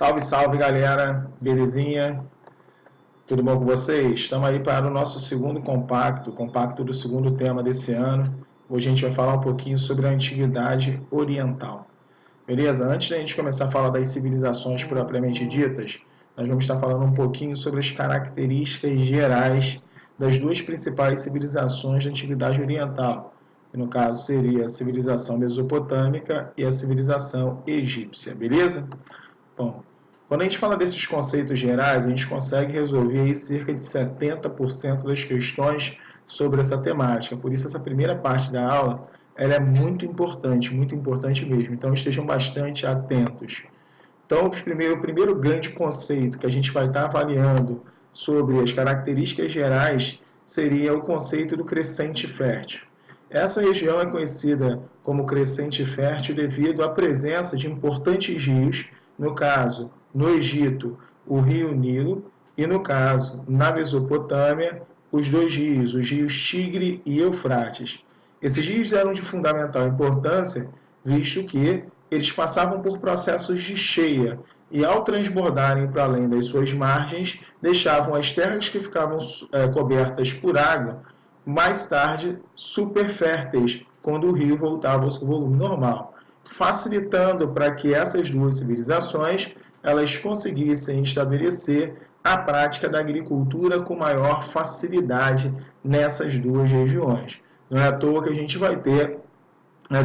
Salve, salve, galera! Belezinha? Tudo bom com vocês? Estamos aí para o nosso segundo compacto do segundo tema desse ano. Hoje a gente vai falar um pouquinho sobre a Antiguidade Oriental. Beleza? Antes da gente começar a falar das civilizações propriamente ditas, nós vamos estar falando um pouquinho sobre as características gerais das duas principais civilizações da Antiguidade Oriental, que no caso seria a civilização mesopotâmica e a civilização egípcia, beleza? Bom, quando a gente fala desses conceitos gerais, a gente consegue resolver aí cerca de 70% das questões sobre essa temática. Por isso, essa primeira parte da aula ela é muito importante mesmo. Então, estejam bastante atentos. Então, o primeiro grande conceito que a gente vai estar avaliando sobre as características gerais seria o conceito do crescente fértil. Essa região é conhecida como crescente fértil devido à presença de importantes rios, no caso, no Egito, o rio Nilo, e no caso, na Mesopotâmia, os dois rios, os rios Tigre e Eufrates. Esses rios eram de fundamental importância, visto que eles passavam por processos de cheia e, ao transbordarem para além das suas margens, deixavam as terras que ficavam cobertas por água, mais tarde superférteis, quando o rio voltava ao seu volume normal, facilitando para que essas duas civilizações elas conseguissem estabelecer a prática da agricultura com maior facilidade nessas duas regiões. Não é à toa que a gente vai ter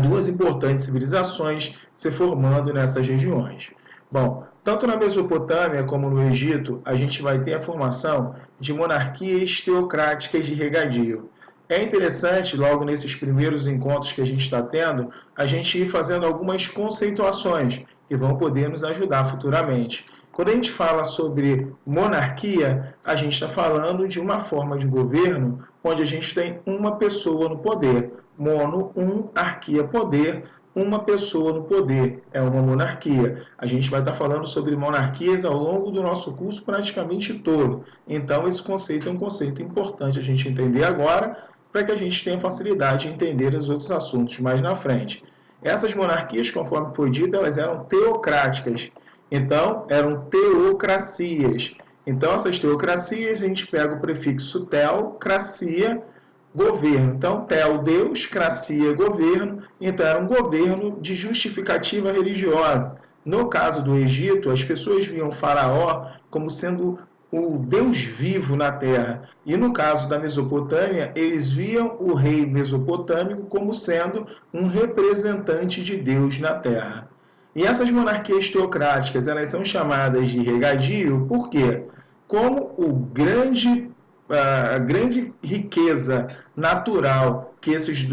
duas importantes civilizações se formando nessas regiões. Bom, tanto na Mesopotâmia como no Egito, a gente vai ter a formação de monarquias teocráticas de regadio. É interessante, logo nesses primeiros encontros que a gente está tendo, a gente ir fazendo algumas conceituações que vão poder nos ajudar futuramente. Quando a gente fala sobre monarquia, a gente está falando de uma forma de governo onde a gente tem uma pessoa no poder. Mono, arquia, poder, uma pessoa no poder. É uma monarquia. A gente vai estar falando sobre monarquias ao longo do nosso curso praticamente todo. Então, esse conceito é um conceito importante a gente entender agora, para que a gente tenha facilidade de entender os outros assuntos mais na frente. Essas monarquias, conforme foi dito, elas eram teocráticas. Então, eram teocracias. Então, essas teocracias, a gente pega o prefixo teocracia, governo. Então, teo, Deus, cracia, governo. Então, era um governo de justificativa religiosa. No caso do Egito, as pessoas viam o faraó como sendo o Deus vivo na terra. E no caso da Mesopotâmia, eles viam o rei mesopotâmico como sendo um representante de Deus na terra. E essas monarquias teocráticas, elas são chamadas de regadio, por quê? Como a grande riqueza natural que essas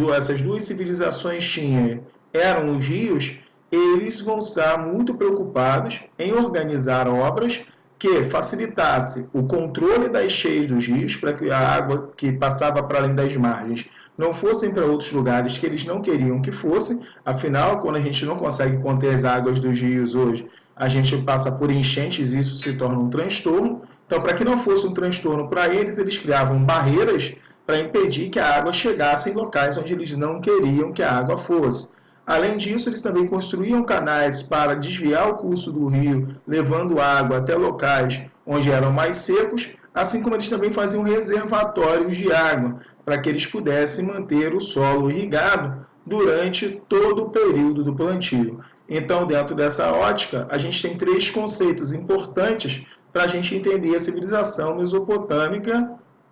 duas civilizações tinham eram os rios, eles vão estar muito preocupados em organizar obras que facilitasse o controle das cheias dos rios, para que a água que passava para além das margens não fossem para outros lugares que eles não queriam que fossem. Afinal, quando a gente não consegue conter as águas dos rios hoje, a gente passa por enchentes e isso se torna um transtorno. Então, para que não fosse um transtorno para eles, eles criavam barreiras para impedir que a água chegasse em locais onde eles não queriam que a água fosse. Além disso, eles também construíam canais para desviar o curso do rio, levando água até locais onde eram mais secos, assim como eles também faziam reservatórios de água, para que eles pudessem manter o solo irrigado durante todo o período do plantio. Então, dentro dessa ótica, a gente tem três conceitos importantes para a gente entender a civilização mesopotâmica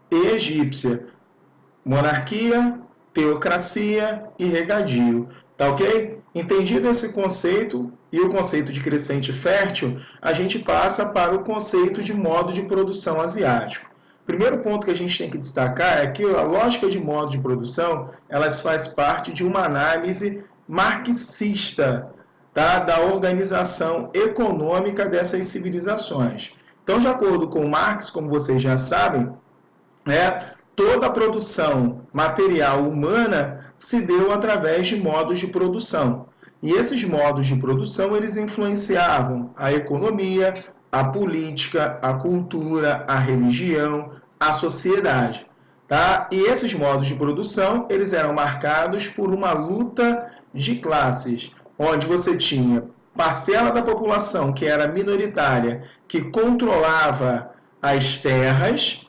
e egípcia: monarquia, teocracia e regadio. Tá ok? Entendido esse conceito e o conceito de crescente fértil, a gente passa para o conceito de modo de produção asiático. O primeiro ponto que a gente tem que destacar é que a lógica de modo de produção, elas faz parte de uma análise marxista, tá? Da organização econômica dessas civilizações. Então, de acordo com Marx, como vocês já sabem, toda a produção material humana se deu através de modos de produção. E esses modos de produção, eles influenciavam a economia, a política, a cultura, a religião, a sociedade. Tá? E esses modos de produção, eles eram marcados por uma luta de classes, onde você tinha parcela da população que era minoritária, que controlava as terras.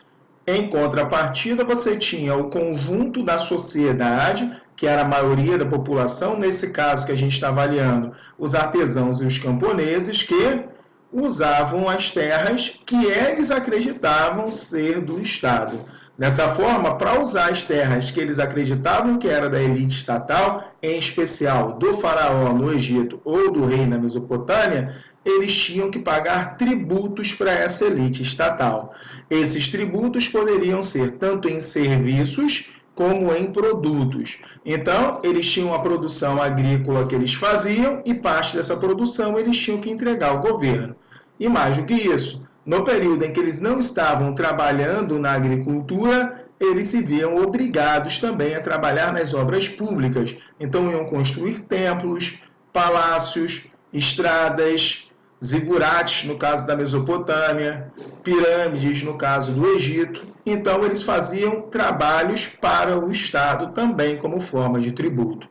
Em contrapartida, você tinha o conjunto da sociedade, que era a maioria da população, nesse caso que a gente está avaliando, os artesãos e os camponeses, que usavam as terras que eles acreditavam ser do Estado. Dessa forma, para usar as terras que eles acreditavam que era da elite estatal, em especial do faraó no Egito ou do rei na Mesopotâmia, eles tinham que pagar tributos para essa elite estatal. Esses tributos poderiam ser tanto em serviços como em produtos. Então, eles tinham a produção agrícola que eles faziam e parte dessa produção eles tinham que entregar ao governo. E mais do que isso, no período em que eles não estavam trabalhando na agricultura, eles se viam obrigados também a trabalhar nas obras públicas. Então, iam construir templos, palácios, estradas, zigurates, no caso da Mesopotâmia, pirâmides, no caso do Egito. Então, eles faziam trabalhos para o Estado também como forma de tributo.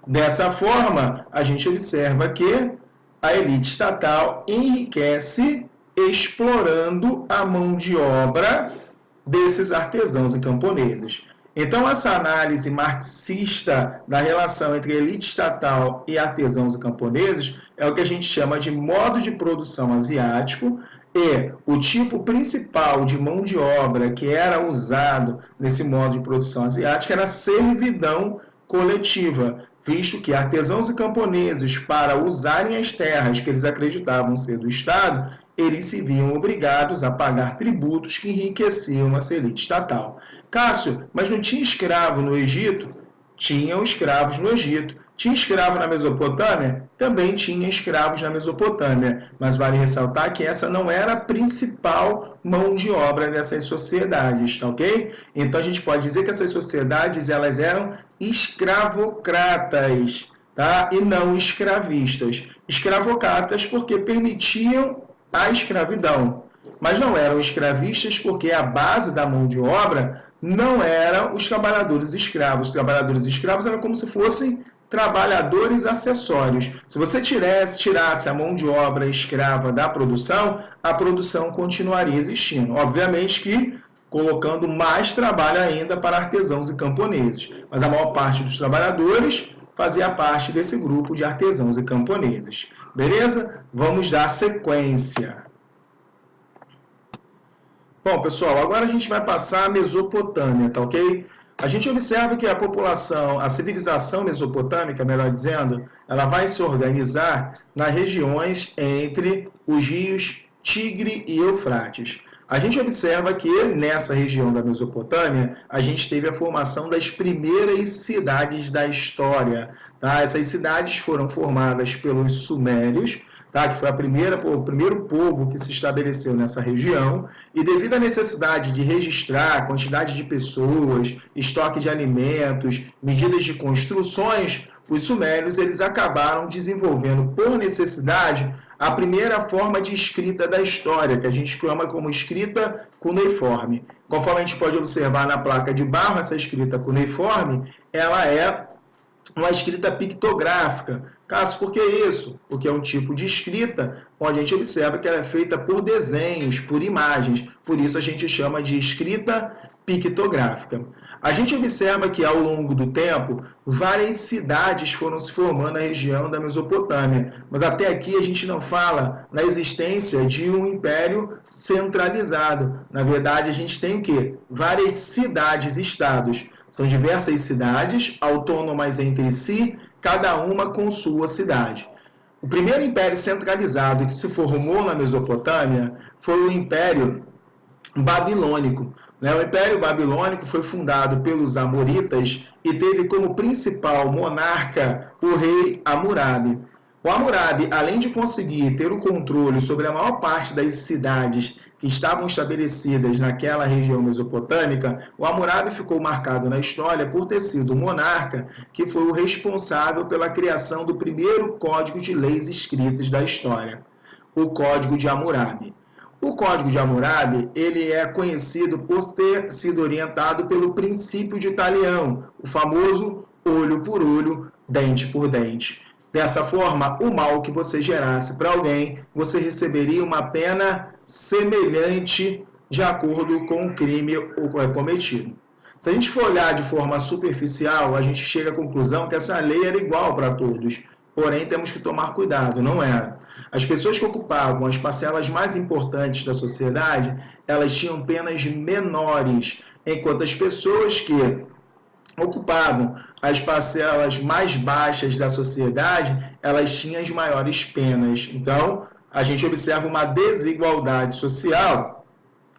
Dessa forma, a gente observa que a elite estatal enriquece explorando a mão de obra desses artesãos e camponeses. Então, essa análise marxista da relação entre elite estatal e artesãos e camponeses é o que a gente chama de modo de produção asiático, e o tipo principal de mão de obra que era usado nesse modo de produção asiática era a servidão coletiva, visto que artesãos e camponeses, para usarem as terras que eles acreditavam ser do Estado, eles se viam obrigados a pagar tributos que enriqueciam essa elite estatal. Cássio, mas não tinha escravo no Egito? Tinham escravos no Egito. Tinha escravo na Mesopotâmia? Também tinha escravos na Mesopotâmia. Mas vale ressaltar que essa não era a principal mão de obra dessas sociedades, tá ok? Então a gente pode dizer que essas sociedades elas eram escravocratas, tá? E não escravistas. Escravocratas porque permitiam a escravidão, mas não eram escravistas porque a base da mão de obra não eram os trabalhadores escravos. Os trabalhadores escravos eram como se fossem trabalhadores acessórios. Se você tirasse a mão de obra escrava da produção, a produção continuaria existindo. Obviamente que colocando mais trabalho ainda para artesãos e camponeses. Mas a maior parte dos trabalhadores fazia parte desse grupo de artesãos e camponeses. Beleza? Vamos dar sequência. Bom, pessoal, agora a gente vai passar a Mesopotâmia, tá ok? A gente observa que a população, a civilização mesopotâmica, melhor dizendo, ela vai se organizar nas regiões entre os rios Tigre e Eufrates. A gente observa que nessa região da Mesopotâmia, a gente teve a formação das primeiras cidades da história. Tá? Essas cidades foram formadas pelos sumérios, tá? Que foi o primeiro povo que se estabeleceu nessa região, e devido à necessidade de registrar a quantidade de pessoas, estoque de alimentos, medidas de construções, os sumérios eles acabaram desenvolvendo, por necessidade, a primeira forma de escrita da história, que a gente chama como escrita cuneiforme. Conforme a gente pode observar na placa de barro, essa escrita cuneiforme, ela é uma escrita pictográfica. Cássio, por que isso? Porque é um tipo de escrita onde a gente observa que ela é feita por desenhos, por imagens. Por isso a gente chama de escrita pictográfica. A gente observa que, ao longo do tempo, várias cidades foram se formando na região da Mesopotâmia. Mas até aqui a gente não fala na existência de um império centralizado. Na verdade, a gente tem o quê? Várias cidades-estados. São diversas cidades, autônomas entre si, cada uma com sua cidade. O primeiro império centralizado que se formou na Mesopotâmia foi o Império Babilônico. O Império Babilônico foi fundado pelos Amoritas e teve como principal monarca o rei Hammurabi. O Hammurabi, além de conseguir ter o controle sobre a maior parte das cidades que estavam estabelecidas naquela região mesopotâmica, o Hammurabi ficou marcado na história por ter sido o monarca que foi o responsável pela criação do primeiro código de leis escritas da história, o Código de Hammurabi. O Código de Hammurabi ele é conhecido por ter sido orientado pelo princípio de Talião, o famoso olho por olho, dente por dente. Dessa forma, o mal que você gerasse para alguém, você receberia uma pena semelhante de acordo com o crime cometido. Se a gente for olhar de forma superficial, a gente chega à conclusão que essa lei era igual para todos. Porém, temos que tomar cuidado, não era. As pessoas que ocupavam as parcelas mais importantes da sociedade, elas tinham penas menores, enquanto as pessoas que ocupavam as parcelas mais baixas da sociedade, elas tinham as maiores penas. Então, a gente observa uma desigualdade social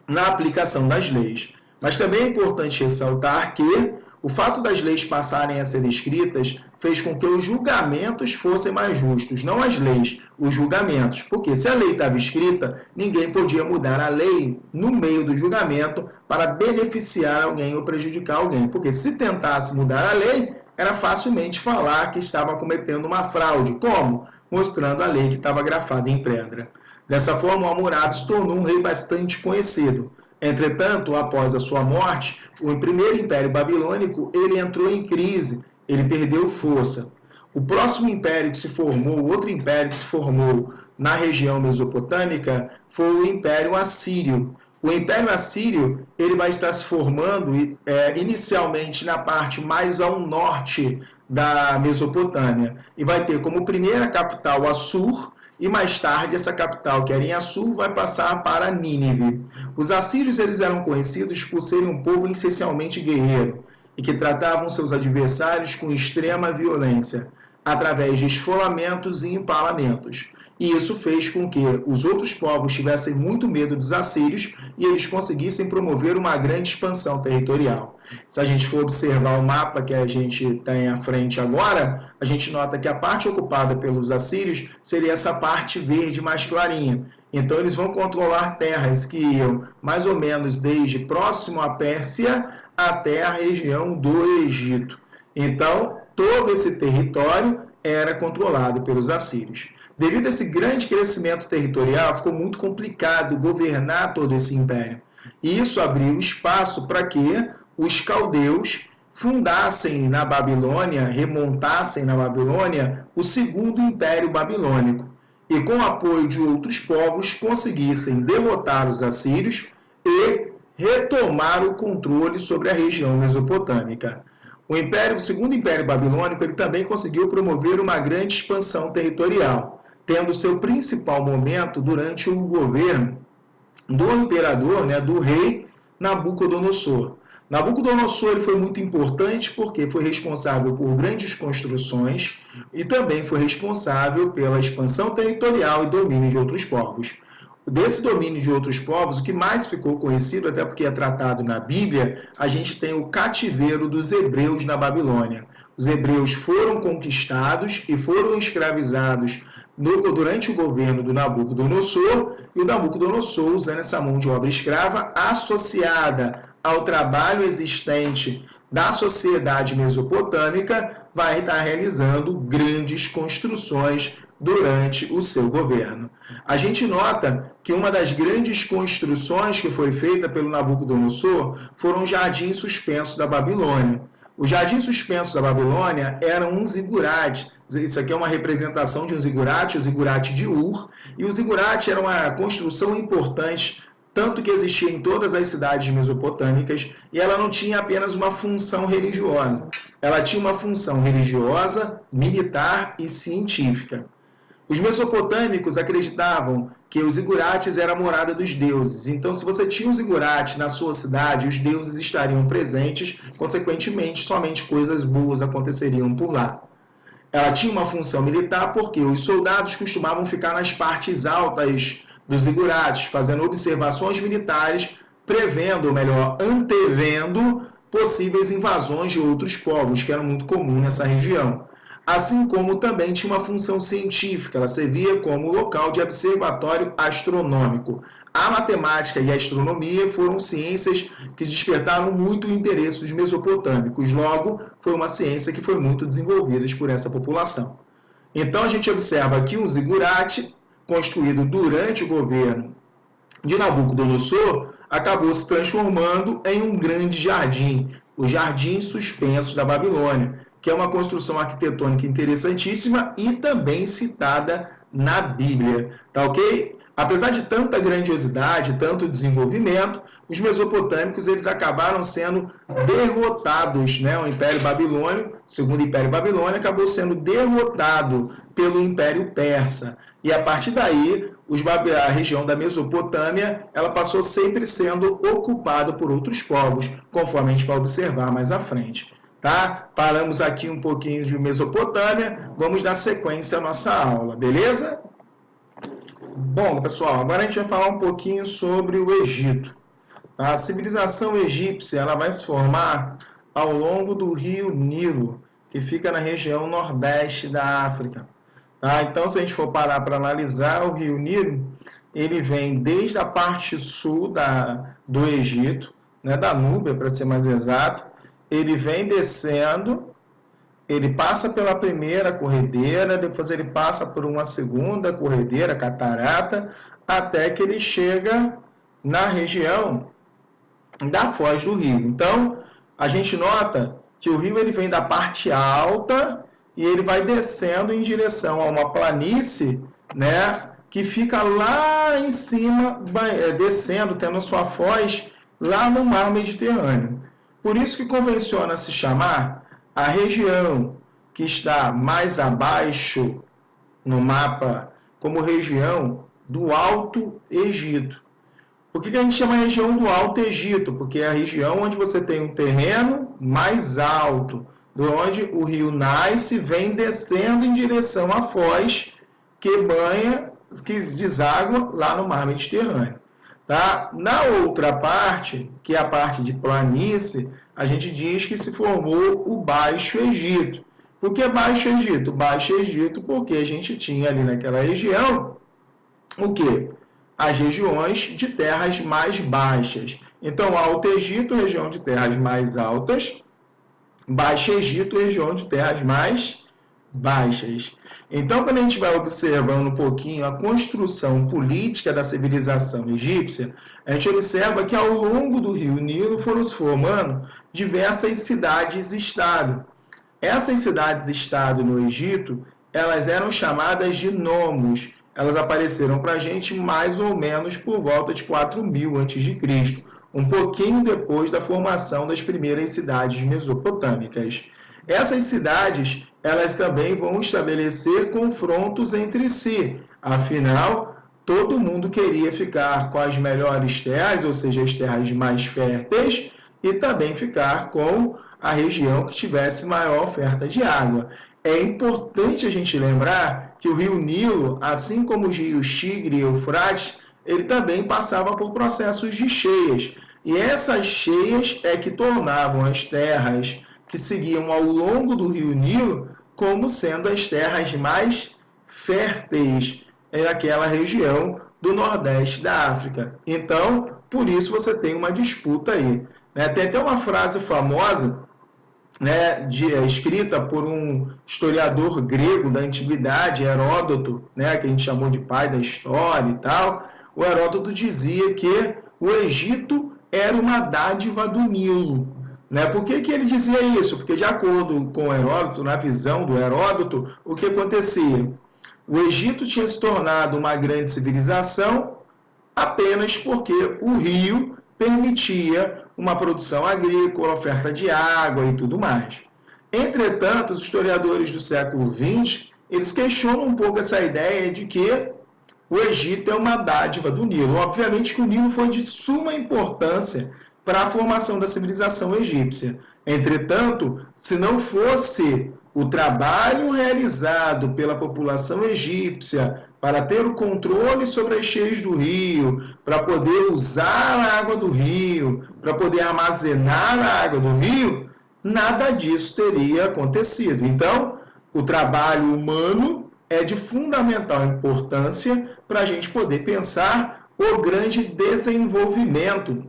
na aplicação das leis. Mas também é importante ressaltar que o fato das leis passarem a ser escritas fez com que os julgamentos fossem mais justos, não as leis, os julgamentos. Porque se a lei estava escrita, ninguém podia mudar a lei no meio do julgamento para beneficiar alguém ou prejudicar alguém. Porque se tentasse mudar a lei, era facilmente falar que estava cometendo uma fraude. Como? Mostrando a lei que estava grafada em pedra. Dessa forma, o Hammurabi se tornou um rei bastante conhecido. Entretanto, após a sua morte, o primeiro Império Babilônico ele entrou em crise, ele perdeu força. O próximo império que se formou, o outro império que se formou na região mesopotâmica, foi o Império Assírio. O Império Assírio ele vai estar se formando inicialmente na parte mais ao norte da Mesopotâmia e vai ter como primeira capital Assur, e mais tarde essa capital, que era em Assur, vai passar para Nínive. Os assírios eles eram conhecidos por serem um povo essencialmente guerreiro e que tratavam seus adversários com extrema violência, através de esfolamentos e empalamentos. E isso fez com que os outros povos tivessem muito medo dos assírios e eles conseguissem promover uma grande expansão territorial. Se a gente for observar o mapa que a gente tem à frente agora, a gente nota que a parte ocupada pelos assírios seria essa parte verde mais clarinha. Então eles vão controlar terras que iam mais ou menos desde próximo à Pérsia até a região do Egito. Então todo esse território era controlado pelos assírios. Devido a esse grande crescimento territorial, ficou muito complicado governar todo esse império. E isso abriu espaço para que os caldeus fundassem na Babilônia, remontassem na Babilônia o segundo Império Babilônico. E com o apoio de outros povos conseguissem derrotar os assírios e retomar o controle sobre a região mesopotâmica. O segundo Império Babilônico ele também conseguiu promover uma grande expansão territorial, tendo seu principal momento durante o governo do imperador, do rei Nabucodonosor. Nabucodonosor ele foi muito importante porque foi responsável por grandes construções e também foi responsável pela expansão territorial e domínio de outros povos. Desse domínio de outros povos, o que mais ficou conhecido, até porque é tratado na Bíblia, a gente tem o cativeiro dos hebreus na Babilônia. Os hebreus foram conquistados e foram escravizados durante o governo do Nabucodonosor, e o Nabucodonosor, usando essa mão de obra escrava associada ao trabalho existente da sociedade mesopotâmica, vai estar realizando grandes construções durante o seu governo. A gente nota que uma das grandes construções que foi feita pelo Nabucodonosor foram os jardins suspensos da Babilônia. Os jardins suspensos da Babilônia eram um zigurate. Isso aqui é uma representação de um zigurate, o zigurate de Ur. E o zigurate era uma construção importante, tanto que existia em todas as cidades mesopotâmicas, e ela não tinha apenas uma função religiosa. Ela tinha uma função religiosa, militar e científica. Os mesopotâmicos acreditavam que os zigurates eram a morada dos deuses. Então, se você tinha um zigurate na sua cidade, os deuses estariam presentes, consequentemente, somente coisas boas aconteceriam por lá. Ela tinha uma função militar porque os soldados costumavam ficar nas partes altas dos zigurates, fazendo observações militares, prevendo, ou melhor, antevendo possíveis invasões de outros povos, que era muito comum nessa região. Assim como também tinha uma função científica, ela servia como local de observatório astronômico. A matemática e a astronomia foram ciências que despertaram muito o interesse dos mesopotâmicos, logo, foi uma ciência que foi muito desenvolvida por essa população. Então, a gente observa aqui um zigurate, construído durante o governo de Nabucodonosor, acabou se transformando em um grande jardim, os jardins suspensos da Babilônia, que é uma construção arquitetônica interessantíssima e também citada na Bíblia, tá ok? Apesar de tanta grandiosidade, tanto desenvolvimento, os mesopotâmicos eles acabaram sendo derrotados, né? O Império Babilônio, o Segundo Império Babilônio, acabou sendo derrotado pelo Império Persa. E a partir daí, a região da Mesopotâmia, ela passou sempre sendo ocupada por outros povos, conforme a gente vai observar mais à frente. Tá? Paramos aqui um pouquinho de Mesopotâmia, vamos dar sequência à nossa aula, beleza? Bom, pessoal, agora a gente vai falar um pouquinho sobre o Egito. A civilização egípcia ela vai se formar ao longo do rio Nilo, que fica na região nordeste da África. Tá? Então, se a gente for parar para analisar o rio Nilo, ele vem desde a parte sul do Egito, né, da Núbia, para ser mais exato, ele vem descendo, ele passa pela primeira corredeira, depois ele passa por uma segunda corredeira, catarata, até que ele chega na região da foz do rio. Então, a gente nota que o rio ele vem da parte alta e ele vai descendo em direção a uma planície, né, que fica lá em cima, descendo, tendo a sua foz lá no mar Mediterrâneo. Por isso que convenciona se chamar a região que está mais abaixo no mapa como região do Alto Egito. Por que a gente chama a região do Alto Egito? Porque é a região onde você tem um terreno mais alto, de onde o rio nasce e vem descendo em direção à foz que deságua lá no mar Mediterrâneo. Tá? Na outra parte, que é a parte de planície, a gente diz que se formou o Baixo Egito. Por que Baixo Egito? Baixo Egito porque a gente tinha ali naquela região o quê? As regiões de terras mais baixas. Então, Alto Egito, região de terras mais altas, Baixo Egito, região de terras mais baixas. Então, quando a gente vai observando um pouquinho a construção política da civilização egípcia, a gente observa que ao longo do rio Nilo foram se formando diversas cidades-estado. Essas cidades-estado no Egito, elas eram chamadas de nomos. Elas apareceram para a gente mais ou menos por volta de 4000 a.C., um pouquinho depois da formação das primeiras cidades mesopotâmicas. Essas cidades, elas também vão estabelecer confrontos entre si. Afinal, todo mundo queria ficar com as melhores terras, ou seja, as terras mais férteis, e também ficar com a região que tivesse maior oferta de água. É importante a gente lembrar que o rio Nilo, assim como os rios Tigre e Eufrates, ele também passava por processos de cheias. E essas cheias é que tornavam as terras que seguiam ao longo do rio Nilo como sendo as terras mais férteis naquela região do nordeste da África. Então, por isso você tem uma disputa aí. Tem até uma frase famosa, escrita por um historiador grego da antiguidade, Heródoto, que a gente chamou de pai da história e tal. O Heródoto dizia que o Egito era uma dádiva do Nilo. Por que ele dizia isso? Porque, de acordo com o Heródoto, na visão do Heródoto, o que acontecia? O Egito tinha se tornado uma grande civilização apenas porque o rio permitia uma produção agrícola, oferta de água e tudo mais. Entretanto, os historiadores do século XX, eles questionam um pouco essa ideia de que o Egito é uma dádiva do Nilo. Obviamente que o Nilo foi de suma importância para a formação da civilização egípcia. Entretanto, se não fosse o trabalho realizado pela população egípcia para ter o controle sobre as cheias do rio, para poder usar a água do rio, para poder armazenar a água do rio, nada disso teria acontecido. Então, o trabalho humano é de fundamental importância para a gente poder pensar o grande desenvolvimento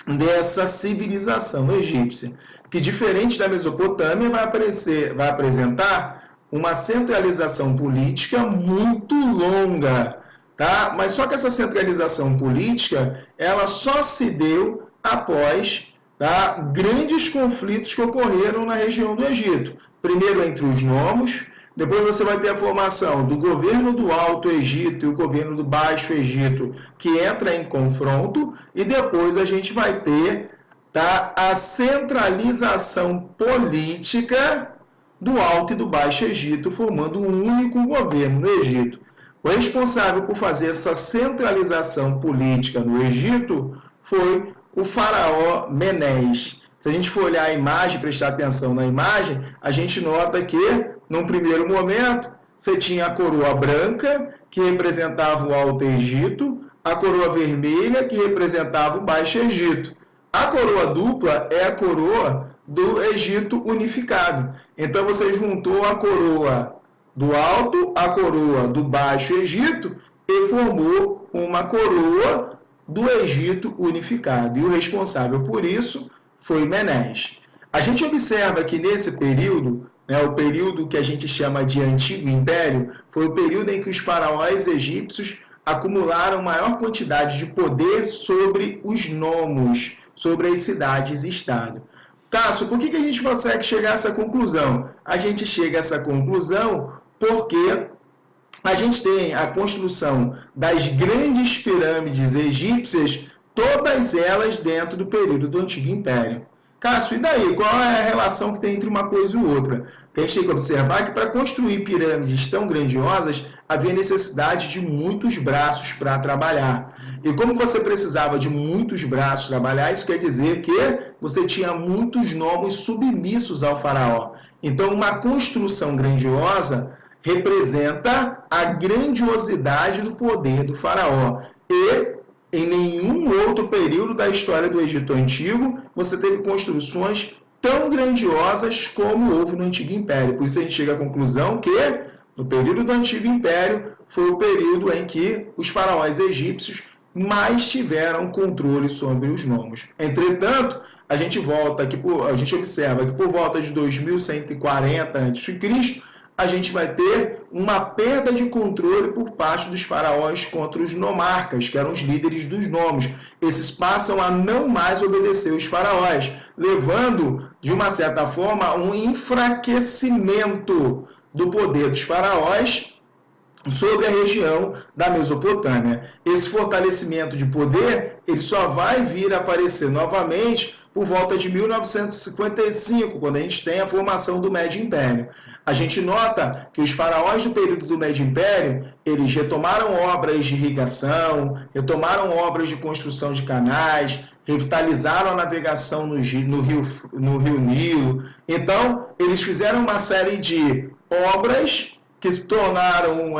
dessa civilização egípcia, que, diferente da Mesopotâmia, vai apresentar uma centralização política muito longa, tá? Mas só que essa centralização política, ela só se deu após tá? Grandes conflitos que ocorreram na região do Egito. Primeiro entre os nomos, depois você vai ter a formação do governo do Alto Egito e o governo do Baixo Egito, que entra em confronto, e depois a gente vai ter, tá, a centralização política do Alto e do Baixo Egito, formando um único governo no Egito. O responsável por fazer essa centralização política no Egito foi o faraó Menés. Se a gente for olhar a imagem, prestar atenção na imagem, a gente nota que, num primeiro momento, você tinha a coroa branca, que representava o Alto Egito, a coroa vermelha, que representava o Baixo Egito. A coroa dupla é a coroa do Egito unificado. Então, você juntou a coroa do Alto, a coroa do Baixo Egito, e formou uma coroa do Egito unificado. E o responsável por isso foi Menés. A gente observa que nesse período, o período que a gente chama de Antigo Império, foi o período em que os faraós egípcios acumularam maior quantidade de poder sobre os nomos, sobre as cidades e estado. Cássio, por que a gente consegue chegar a essa conclusão? A gente chega a essa conclusão porque a gente tem a construção das grandes pirâmides egípcias, todas elas dentro do período do Antigo Império. Cássio, e daí? Qual é a relação que tem entre uma coisa e outra? A gente tem que observar que para construir pirâmides tão grandiosas, havia necessidade de muitos braços para trabalhar. E como você precisava de muitos braços para trabalhar, isso quer dizer que você tinha muitos nomos submissos ao faraó. Então, uma construção grandiosa representa a grandiosidade do poder do faraó. E em nenhum outro período da história do Egito Antigo você teve construções tão grandiosas como houve no Antigo Império. Por isso a gente chega à conclusão que no período do Antigo Império foi o período em que os faraós egípcios mais tiveram controle sobre os nomos. Entretanto, a gente observa que por volta de 2140 a.C., a gente vai ter uma perda de controle por parte dos faraós contra os nomarcas, que eram os líderes dos nomos. Esses passam a não mais obedecer os faraós, levando, de uma certa forma, a um enfraquecimento do poder dos faraós sobre a região da Mesopotâmia. Esse fortalecimento de poder, ele só vai vir a aparecer novamente por volta de 1955, quando a gente tem a formação do Médio Império. A gente nota que os faraós do período do Médio Império, eles retomaram obras de irrigação, retomaram obras de construção de canais, revitalizaram a navegação no rio Nilo. Então, eles fizeram uma série de obras que tornaram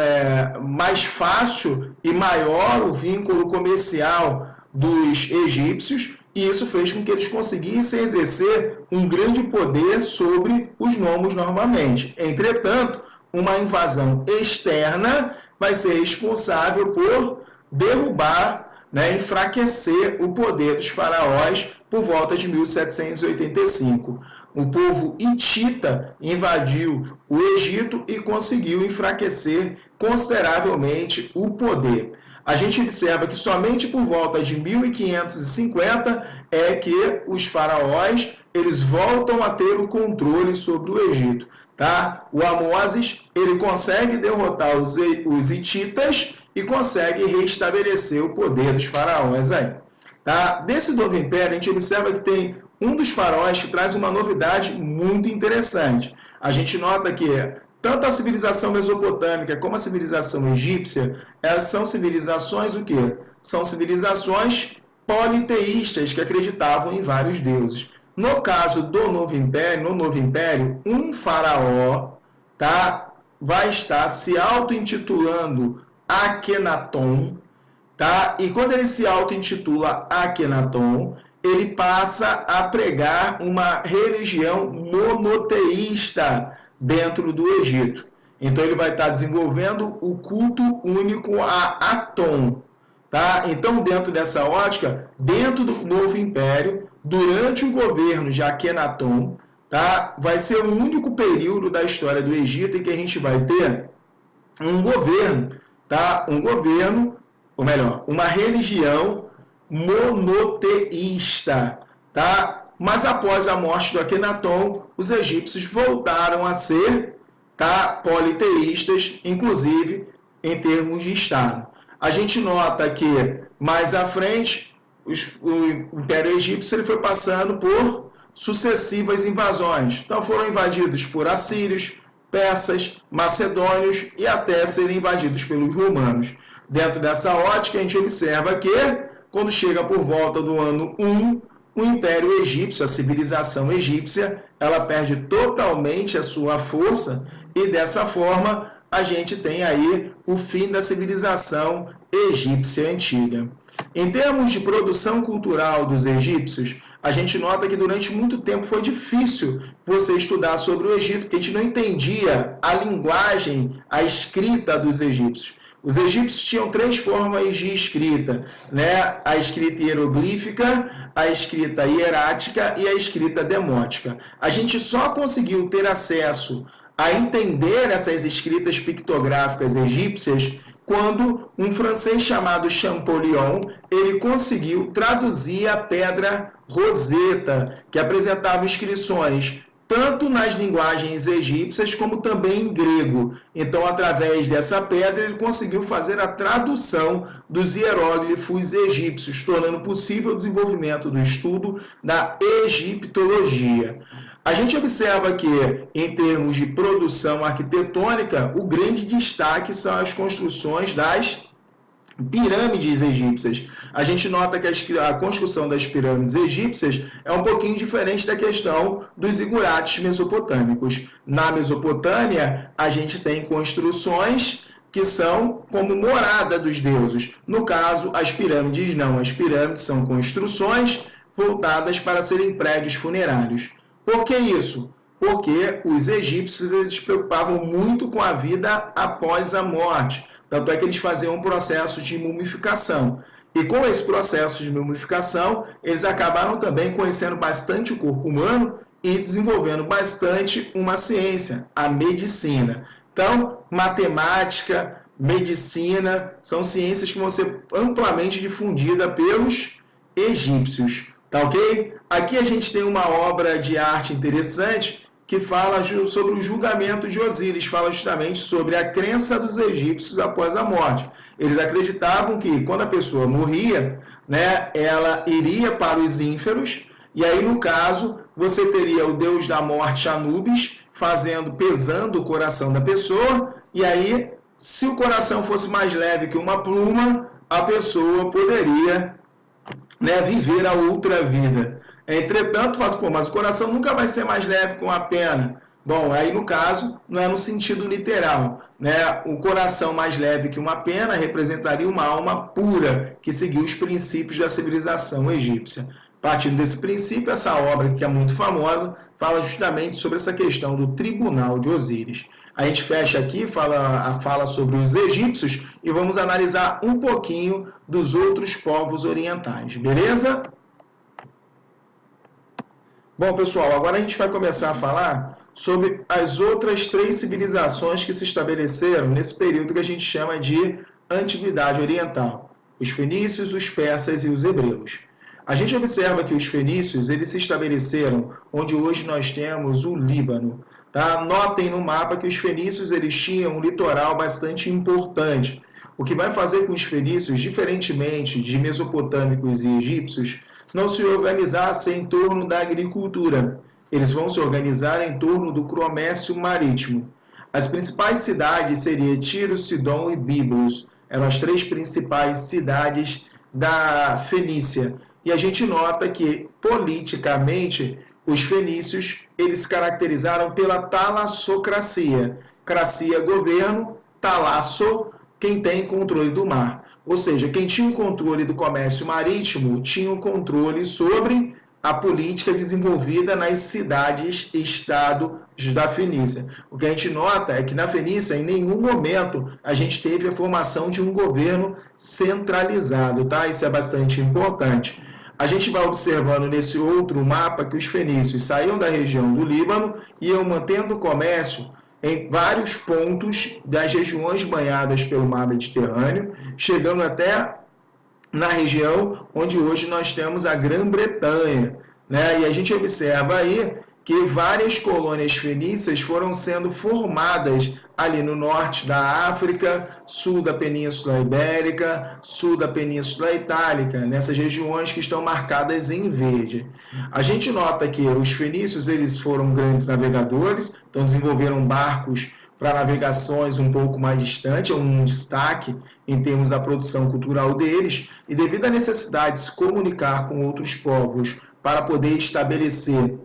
mais fácil e maior o vínculo comercial dos egípcios, e isso fez com que eles conseguissem exercer um grande poder sobre os nomos novamente. Entretanto, uma invasão externa vai ser responsável por derrubar, enfraquecer o poder dos faraós por volta de 1785. O povo hitita invadiu o Egito e conseguiu enfraquecer consideravelmente o poder. A gente observa que somente por volta de 1550 é que os faraós eles voltam a ter o controle sobre o Egito. Tá? O Amoses ele consegue derrotar os hititas e consegue restabelecer o poder dos faraós aí. Tá? Desse novo império, a gente observa que tem um dos faraós que traz uma novidade muito interessante. A gente nota que tanto a civilização mesopotâmica como a civilização egípcia, elas são civilizações o quê? São civilizações politeístas que acreditavam em vários deuses. No caso do Novo Império, um faraó, tá, vai estar se auto-intitulando Akhenaton, tá? E quando ele se auto-intitula Akhenaton, ele passa a pregar uma religião monoteísta dentro do Egito. Então ele vai estar desenvolvendo o culto único a Aton. Tá? Então, dentro dessa ótica, dentro do Novo Império, durante o governo de Akhenaton, tá? Vai ser o único período da história do Egito em que a gente vai ter um governo, tá? Uma religião monoteísta, tá? mas após a morte do Akenaton, os egípcios voltaram a ser politeístas, inclusive em termos de Estado. A gente nota que, mais à frente, o Império Egípcio ele foi passando por sucessivas invasões. Então foram invadidos por assírios, persas, macedônios e até serem invadidos pelos romanos. Dentro dessa ótica, a gente observa que, quando chega por volta do ano 1, o Império Egípcio, a civilização egípcia, ela perde totalmente a sua força e, dessa forma, a gente tem aí o fim da civilização egípcia antiga. Em termos de produção cultural dos egípcios, a gente nota que durante muito tempo foi difícil você estudar sobre o Egito, porque a gente não entendia a linguagem, a escrita dos egípcios. Os egípcios tinham 3 formas de escrita, né? A escrita hieroglífica, a escrita hierática e a escrita demótica. A gente só conseguiu ter acesso a entender essas escritas pictográficas egípcias quando um francês chamado Champollion, ele conseguiu traduzir a pedra Roseta, que apresentava inscrições tanto nas linguagens egípcias como também em grego. Então, através dessa pedra, ele conseguiu fazer a tradução dos hieróglifos egípcios, tornando possível o desenvolvimento do estudo da egiptologia. A gente observa que, em termos de produção arquitetônica, o grande destaque são as construções das pirâmides egípcias. A gente nota que a construção das pirâmides egípcias é um pouquinho diferente da questão dos zigurates mesopotâmicos. Na Mesopotâmia, a gente tem construções que são como morada dos deuses. No caso, as pirâmides não. As pirâmides são construções voltadas para serem prédios funerários. Por que isso? Porque os egípcios eles se preocupavam muito com a vida após a morte. Tanto é que eles faziam um processo de mumificação. E com esse processo de mumificação, eles acabaram também conhecendo bastante o corpo humano e desenvolvendo bastante uma ciência, a medicina. Então, matemática, medicina, são ciências que vão ser amplamente difundidas pelos egípcios. Tá ok? Aqui a gente tem uma obra de arte interessante que fala sobre o julgamento de Osíris, fala justamente sobre a crença dos egípcios após a morte. Eles acreditavam que quando a pessoa morria, né, ela iria para os ínferos, e aí no caso você teria o deus da morte Anubis pesando o coração da pessoa, e aí se o coração fosse mais leve que uma pluma, a pessoa poderia, né, viver a outra vida. Entretanto, mas o coração nunca vai ser mais leve que uma pena. Bom, aí no caso, não é no sentido literal, né? O coração mais leve que uma pena representaria uma alma pura, que seguiu os princípios da civilização egípcia. Partindo desse princípio, essa obra, que é muito famosa, fala justamente sobre essa questão do tribunal de Osíris. A gente fecha aqui, fala sobre os egípcios e vamos analisar um pouquinho dos outros povos orientais, beleza? Bom, pessoal, agora a gente vai começar a falar sobre as outras 3 civilizações que se estabeleceram nesse período que a gente chama de Antiguidade Oriental: os fenícios, os persas e os hebreus. A gente observa que os fenícios eles se estabeleceram onde hoje nós temos o Líbano. Tá? Notem no mapa que os fenícios eles tinham um litoral bastante importante, o que vai fazer com os fenícios, diferentemente de mesopotâmicos e egípcios, não se organizassem em torno da agricultura. Eles vão se organizar em torno do comércio marítimo. As principais cidades seriam Tiro, Sidom e Biblos. Eram as 3 principais cidades da Fenícia. E a gente nota que, politicamente, os fenícios eles se caracterizaram pela talassocracia. Cracia, governo, talasso, quem tem controle do mar. Ou seja, quem tinha o controle do comércio marítimo tinha o controle sobre a política desenvolvida nas cidades-estado da Fenícia. O que a gente nota é que na Fenícia, em nenhum momento, a gente teve a formação de um governo centralizado, tá? Isso é bastante importante. A gente vai observando nesse outro mapa que os fenícios saíam da região do Líbano e iam mantendo o comércio em vários pontos das regiões banhadas pelo mar Mediterrâneo, chegando até na região onde hoje nós temos a Grã-Bretanha. né? E a gente observa aí que várias colônias fenícias foram sendo formadas ali no norte da África, sul da Península Ibérica, sul da Península Itálica, nessas regiões que estão marcadas em verde. A gente nota que os fenícios eles foram grandes navegadores, então desenvolveram barcos para navegações um pouco mais distantes, é um destaque em termos da produção cultural deles, e devido à necessidade de se comunicar com outros povos para poder estabelecer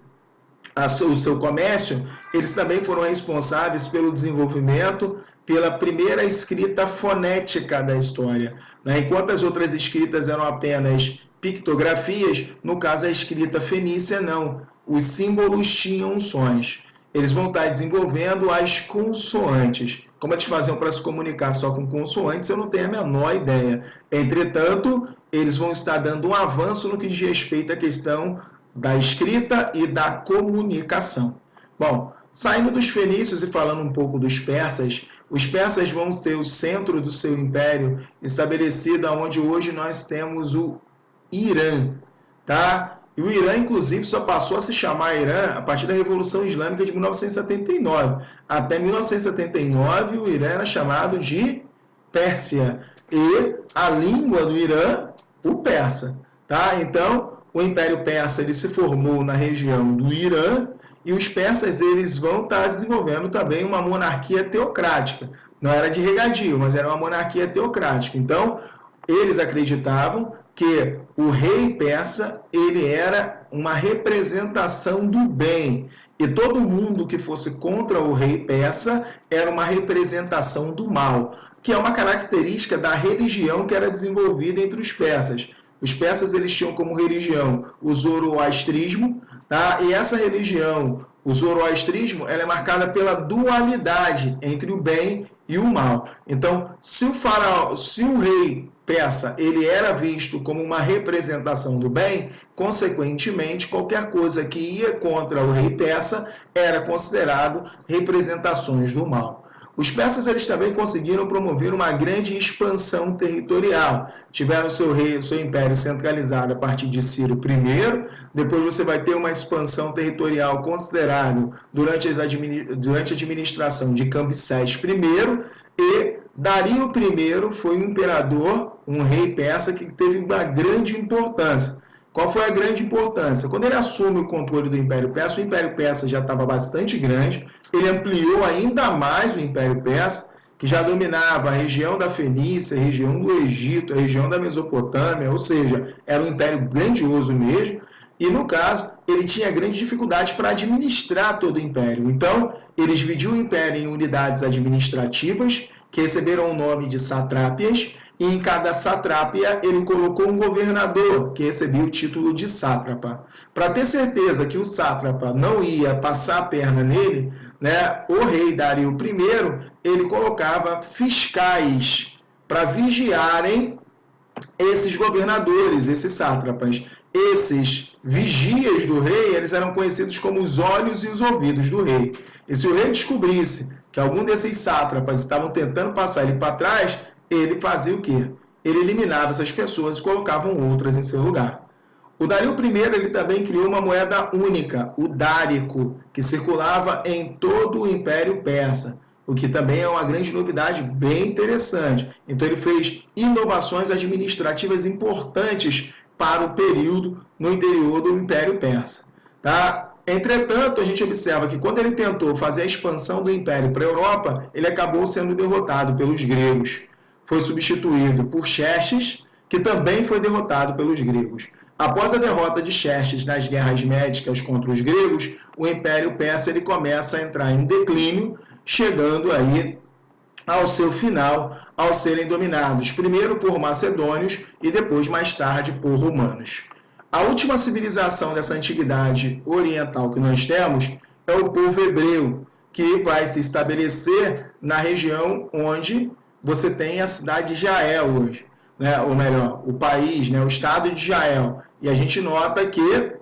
o seu comércio, eles também foram responsáveis pelo desenvolvimento, pela primeira escrita fonética da história. Enquanto as outras escritas eram apenas pictografias, no caso a escrita fenícia não. Os símbolos tinham sons. Eles vão estar desenvolvendo as consoantes. Como eles faziam para se comunicar só com consoantes, eu não tenho a menor ideia. Entretanto, eles vão estar dando um avanço no que diz respeito à questão da escrita e da comunicação. Bom, saindo dos fenícios e falando um pouco dos persas, os persas vão ter o centro do seu império estabelecido onde hoje nós temos o Irã, tá? E o Irã, inclusive, só passou a se chamar Irã a partir da Revolução Islâmica de 1979. Até 1979, o Irã era chamado de Pérsia. E a língua do Irã, o persa, tá? Então, o Império Persa ele se formou na região do Irã e os persas eles vão estar desenvolvendo também uma monarquia teocrática. Não era de regadio, mas era uma monarquia teocrática. Então, eles acreditavam que o rei persa ele era uma representação do bem e todo mundo que fosse contra o rei persa era uma representação do mal, que é uma característica da religião que era desenvolvida entre os persas. Os persas eles tinham como religião o zoroastrismo, tá? E essa religião, o zoroastrismo, ela é marcada pela dualidade entre o bem e o mal. Então, se o rei persa ele era visto como uma representação do bem, consequentemente, qualquer coisa que ia contra o rei persa era considerado representações do mal. Os persas eles também conseguiram promover uma grande expansão territorial. Tiveram seu império centralizado a partir de Ciro I, depois você vai ter uma expansão territorial considerável durante a administração de Cambises I, e Dario I foi um imperador, um rei persa que teve uma grande importância. Qual foi a grande importância? Quando ele assume o controle do Império Persa, o Império Persa já estava bastante grande, ele ampliou ainda mais o Império Persa, que já dominava a região da Fenícia, a região do Egito, a região da Mesopotâmia, ou seja, era um império grandioso mesmo, e no caso, ele tinha grande dificuldade para administrar todo o império. Então, ele dividiu o império em unidades administrativas, que receberam o nome de satrápias, e em cada satrápia ele colocou um governador, que recebia o título de sátrapa. Para ter certeza que o sátrapa não ia passar a perna nele, né, o rei Dario I, ele colocava fiscais para vigiarem esses governadores, esses sátrapas. Esses vigias do rei, eles eram conhecidos como os olhos e os ouvidos do rei. E se o rei descobrisse que algum desses sátrapas estavam tentando passar ele para trás, ele fazia o quê? Ele eliminava essas pessoas e colocava outras em seu lugar. O Dario I ele também criou uma moeda única, o dárico, que circulava em todo o Império Persa, o que também é uma grande novidade bem interessante. Então ele fez inovações administrativas importantes para o período no interior do Império Persa. Tá? Entretanto, a gente observa que quando ele tentou fazer a expansão do Império para a Europa, ele acabou sendo derrotado pelos gregos. Foi substituído por Xerxes, que também foi derrotado pelos gregos. Após a derrota de Xerxes nas guerras médicas contra os gregos, o Império Persa ele começa a entrar em declínio, chegando aí ao seu final, ao serem dominados primeiro por macedônios e depois, mais tarde, por romanos. A última civilização dessa antiguidade oriental que nós temos é o povo hebreu, que vai se estabelecer na região onde você tem a cidade de Israel hoje, né? Ou melhor, o país, né? O estado de Israel. E a gente nota que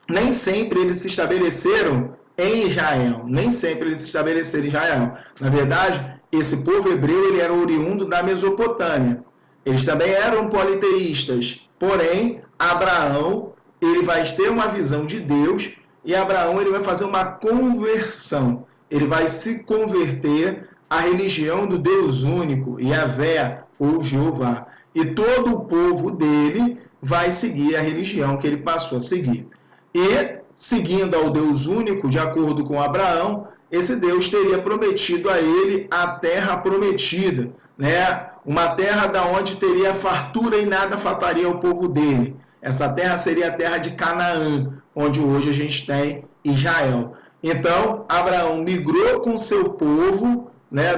nem sempre eles se estabeleceram em Israel, nem sempre eles se estabeleceram em Israel. Na verdade, esse povo hebreu ele era oriundo da Mesopotâmia. Eles também eram politeístas, porém, Abraão ele vai ter uma visão de Deus e Abraão ele vai fazer uma conversão. Ele vai se converter à religião do Deus único, Yahvé ou Jeová. E todo o povo dele vai seguir a religião que ele passou a seguir. E, seguindo ao Deus único, de acordo com Abraão, esse Deus teria prometido a ele a terra prometida, né? Uma terra da onde teria fartura e nada faltaria ao povo dele. Essa terra seria a terra de Canaã, onde hoje a gente tem Israel. Então, Abraão migrou com seu povo, né,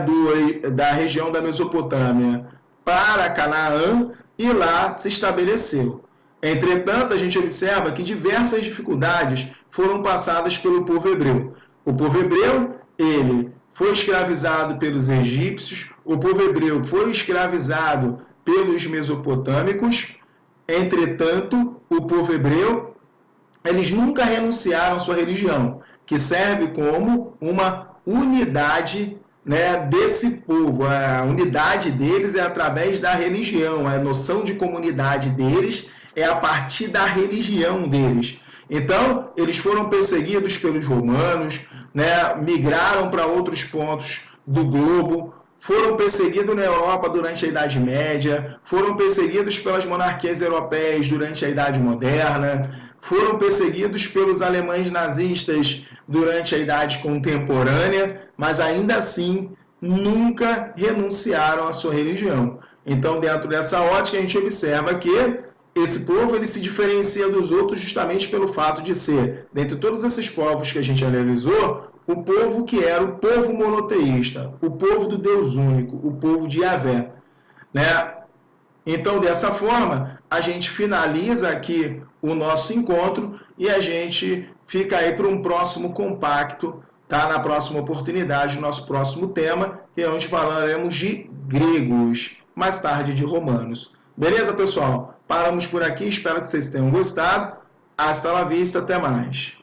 da região da Mesopotâmia para Canaã e lá se estabeleceu. Entretanto, a gente observa que diversas dificuldades foram passadas pelo povo hebreu. O povo hebreu, ele foi escravizado pelos egípcios, o povo hebreu foi escravizado pelos mesopotâmicos. Entretanto, o povo hebreu, eles nunca renunciaram à sua religião, que serve como uma unidade, né, desse povo. A unidade deles é através da religião, a noção de comunidade deles é a partir da religião deles. Então, eles foram perseguidos pelos romanos, né, migraram para outros pontos do globo, foram perseguidos na Europa durante a Idade Média, foram perseguidos pelas monarquias europeias durante a Idade Moderna, foram perseguidos pelos alemães nazistas durante a Idade Contemporânea, mas ainda assim nunca renunciaram à sua religião. Então, dentro dessa ótica, a gente observa que esse povo ele se diferencia dos outros justamente pelo fato de ser, dentre todos esses povos que a gente analisou, o povo que era o povo monoteísta, o povo do Deus único, o povo de Yahvé, né? Então, dessa forma, a gente finaliza aqui o nosso encontro e a gente fica aí para um próximo compacto, tá? Na próxima oportunidade, nosso próximo tema, que é onde falaremos de gregos, mais tarde de romanos. Beleza, pessoal? Paramos por aqui, espero que vocês tenham gostado. Hasta la vista, até mais.